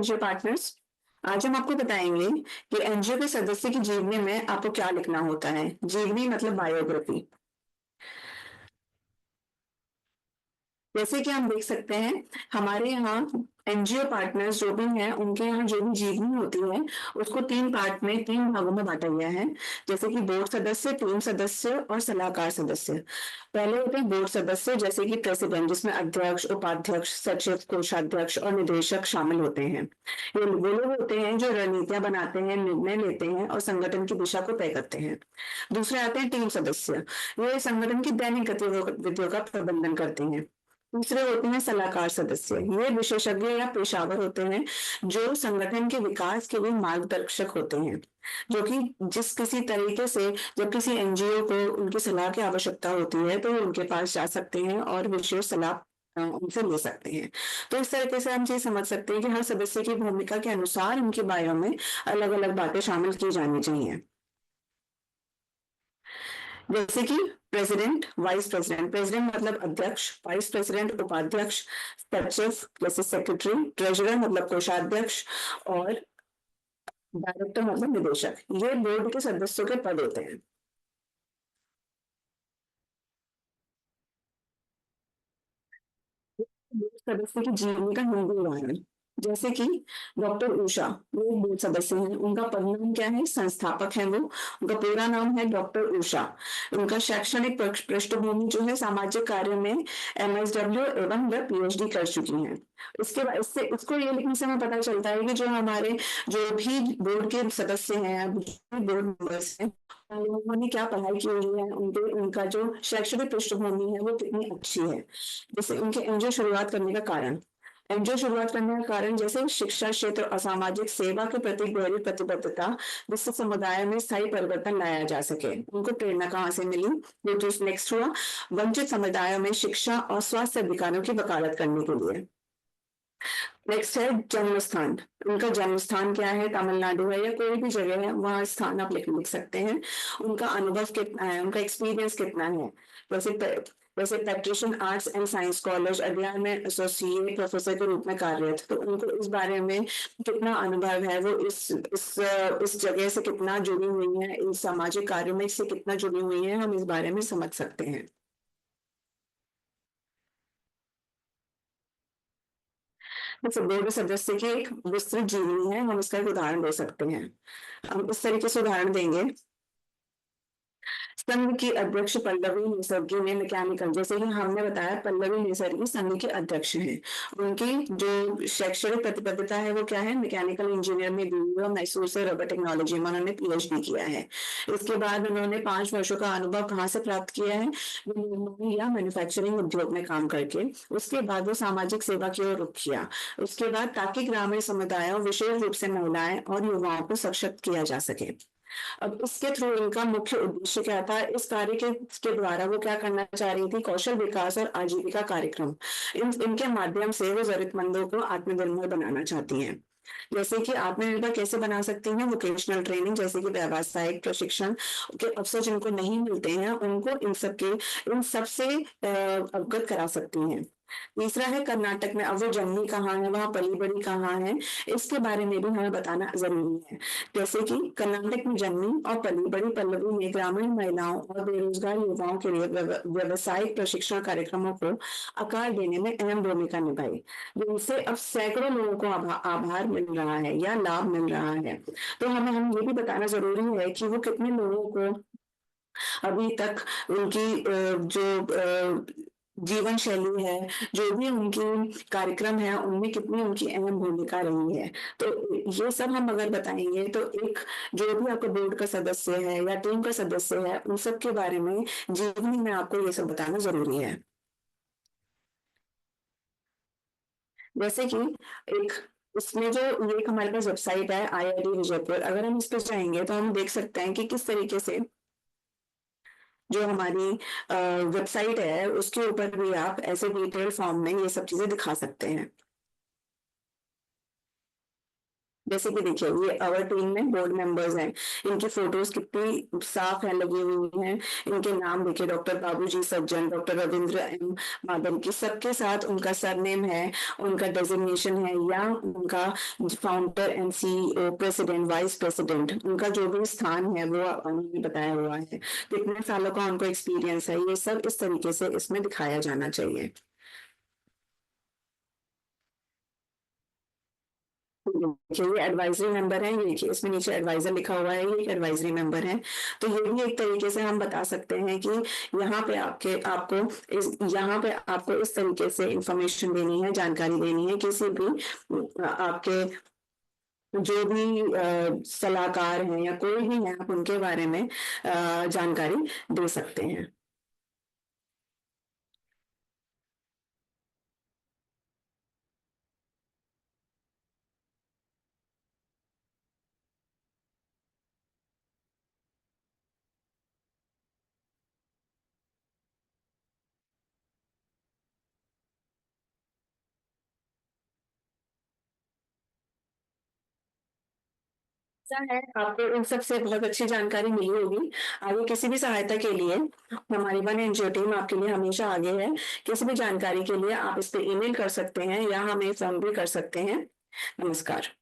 NGO partners. आज हम आपको बताएंगे कि एनजीओ के सदस्य की जीवनी में आपको क्या लिखना होता है। जीवनी मतलब बायोग्राफी। जैसे कि हम देख सकते हैं, हमारे यहाँ एनजीओ पार्टनर्स जो भी हैं उनके यहाँ जो भी जीवनी होती है उसको तीन पार्ट में, तीन भागों में बांटा गया है। जैसे कि बोर्ड सदस्य, टीम सदस्य और सलाहकार सदस्य। पहले होते हैं बोर्ड सदस्य, जैसे कि प्रेसिडेंट, जिसमें अध्यक्ष, उपाध्यक्ष, सचिव, कोषाध्यक्ष और निदेशक शामिल होते हैं। ये वो लोग होते हैं जो रणनीतियां बनाते हैं, निर्णय लेते हैं और संगठन की दिशा को तय करते हैं। दूसरे आते हैं टीम सदस्य। ये संगठन की दैनिक गतिविधियों का प्रबंधन करते हैं। दूसरे होते हैं सलाहकार सदस्य। ये विशेषज्ञ या पेशावर होते हैं जो संगठन के विकास के लिए मार्गदर्शक होते हैं, जो कि जिस किसी तरीके से जब किसी एनजीओ को उनकी सलाह की आवश्यकता होती है तो वो उनके पास जा सकते हैं और विशेष सलाह उनसे ले सकते हैं। तो इस तरीके से हम ये समझ सकते हैं कि हर सदस्य की भूमिका के अनुसार उनके बायो में अलग अलग बातें शामिल की जानी चाहिए। जैसे कि प्रेसिडेंट, वाइस प्रेसिडेंट। प्रेसिडेंट मतलब अध्यक्ष, वाइस प्रेसिडेंट उपाध्यक्ष, सचिव जैसे सेक्रेटरी, ट्रेजरर मतलब कोषाध्यक्ष और डायरेक्टर मतलब निदेशक। ये बोर्ड के सदस्यों के पद होते हैं। सदस्य की जीवनी का हिंदी उदाहरण, जैसे कि डॉक्टर उषा, वो एक बोर्ड सदस्य हैं। उनका पदनाम क्या है? संस्थापक है वो। उनका पूरा नाम है डॉक्टर उषा। उनका शैक्षणिक पृष्ठभूमि जो है सामाजिक कार्य में एमएसडब्ल्यू एवं वह पीएचडी कर चुकी हैं। इसके बाद इससे इसको ये लिखने से हमें पता चलता है कि जो हमारे जो भी बोर्ड के सदस्य हैं, अब बोर्ड मेंबर्स हैं, उन लोगों ने क्या पढ़ाई की हुई है, उनके उनका जो शैक्षणिक पृष्ठभूमि है वो कितनी अच्छी है। जैसे उनके एनजीओ शुरुआत करने का कारण, एनजीओ शुरुआत करने का कारण जैसे शिक्षा क्षेत्र और सामाजिक सेवा के प्रति गहरी प्रतिबद्धता, जिससे समुदाय में स्थायी परिवर्तन लाया जा सके। उनको प्रेरणा कहाँ से मिली? ये जो नेक्स्ट हुआ, वंचित समुदायों में शिक्षा और स्वास्थ्य अधिकारों की वकालत करने के लिए। नेक्स्ट है जन्म स्थान। उनका जन्म स्थान क्या है? तमिलनाडु है या कोई भी जगह है, वहां स्थान आप लिख सकते हैं। उनका अनुभव कितना है, उनका एक्सपीरियंस कितना है? वैसे वैसे patrician arts and science college अध्ययन में एसोसिएट प्रोफेसर के रूप में कार्यरत, तो उनको इस बारे में कितना अनुभव है, वो इस जगह से कितना जुड़ी हुई है, इस सामाजिक कार्यों में इससे कितना जुड़ी हुई है, हम इस बारे में समझ सकते हैं। जैसे बोर्ड सदस्य की एक विस्तृत जीवनी है, हम इसका एक उदाहरण दे सकते हैं। हम इस तरीके से उदाहरण देंगे। संघ की अध्यक्ष पल्लवी निसर्गी ने मैकेनिकल, जैसे कि हमने बताया पल्लवी निसर्गी संघ के अध्यक्ष हैं। उनकी जो शैक्षणिक प्रतिबद्धता है वो क्या है? मैकेनिकल इंजीनियर में बीए और मैसूर से रबर टेक्नोलॉजी में उन्होंने पीएचडी किया है। इसके बाद उन्होंने 5 वर्षों का अनुभव कहाँ से प्राप्त किया है? निर्माण या मैन्युफैक्चरिंग उद्योग में काम करके। उसके बाद वो सामाजिक सेवा की ओर रुख किया। उसके बाद ताकि ग्रामीण समुदायों, विशेष रूप से महिलाएं और युवाओं को सशक्त किया जा सके। अब इसके थ्रू इनका मुख्य उद्देश्य क्या था? इस कार्य के द्वारा वो क्या करना चाह रही थी? कौशल विकास और आजीविका कार्यक्रम। इनके माध्यम से वो जरूरतमंदों को आत्मनिर्भर बनाना चाहती हैं। जैसे कि आत्मनिर्भर कैसे बना सकती हैं? वोकेशनल ट्रेनिंग, जैसे कि व्यावसायिक प्रशिक्षण के अवसर जिनको नहीं मिलते हैं उनको इन सब से अवगत करा सकती हैं। तीसरा है कर्नाटक में, अब वो जन्मी कहाँ है, वहां पली बड़ी कहाँ है, इसके बारे में भी हमें बताना जरूरी है। जैसे कि कर्नाटक में जन्मी और पली बड़ी पल्लवी ने ग्रामीण महिलाओं और बेरोजगार युवाओं के लिए व्यवसायिक प्रशिक्षण कार्यक्रमों को आकार देने में अहम भूमिका निभाई, जिनसे अब सैकड़ों लोगों को आभार मिल रहा है या लाभ मिल रहा है। तो हम ये भी बताना जरूरी है कि वो कितने लोगों को अभी तक उनकी जीवन शैली है, जो भी उनकी कार्यक्रम है, उनमें कितनी उनकी अहम भूमिका रही है। तो ये सब हम अगर बताएंगे तो एक जो भी आपका बोर्ड का सदस्य है या टीम का सदस्य है, उन सब के बारे में जीवनी में आपको ये सब बताना जरूरी है। जैसे कि एक इसमें जो ये एक हमारे पास वेबसाइट है आईआईटी विजयपुर, अगर हम इस पर जाएंगे तो हम देख सकते हैं कि किस तरीके से जो हमारी वेबसाइट है उसके ऊपर भी आप ऐसे डिटेल फॉर्म में ये सब चीजें दिखा सकते हैं। जैसे कि देखिए ये अवर टीम में बोर्ड मेंबर्स हैं, इनकी फोटोज कितनी साफ है लगी हुई हैं। इनके नाम देखिए, डॉक्टर बाबूजी सज्जन, डॉक्टर रविंद्र एम माधव की, सबके साथ उनका सरनेम है, उनका डेजिग्नेशन है, या उनका founder and CEO, president, vice president, उनका जो भी स्थान है वो उन्होंने बताया हुआ है, कितने सालों का उनको एक्सपीरियंस है, ये सब इस तरीके से इसमें दिखाया जाना चाहिए। देखिए ये एडवाइजरी मेंबर है, ये देखिए इसमें नीचे एडवाइजर लिखा हुआ है, ये एक एडवाइजरी मेंबर है। तो ये भी एक तरीके से हम बता सकते हैं कि यहाँ पे यहाँ पे आपको इस तरीके से इंफॉर्मेशन देनी है, जानकारी देनी है, किसी भी आपके जो भी सलाहकार हैं या कोई भी है, आप उनके बारे में जानकारी दे सकते हैं। ऐसा है, आपको इन सब से बहुत अच्छी जानकारी मिली होगी। आगे किसी भी सहायता के लिए हमारी वन एनजीओ टीम आपके लिए हमेशा आगे है। किसी भी जानकारी के लिए आप इस पे ईमेल कर सकते हैं या हमें फोन भी कर सकते हैं। नमस्कार।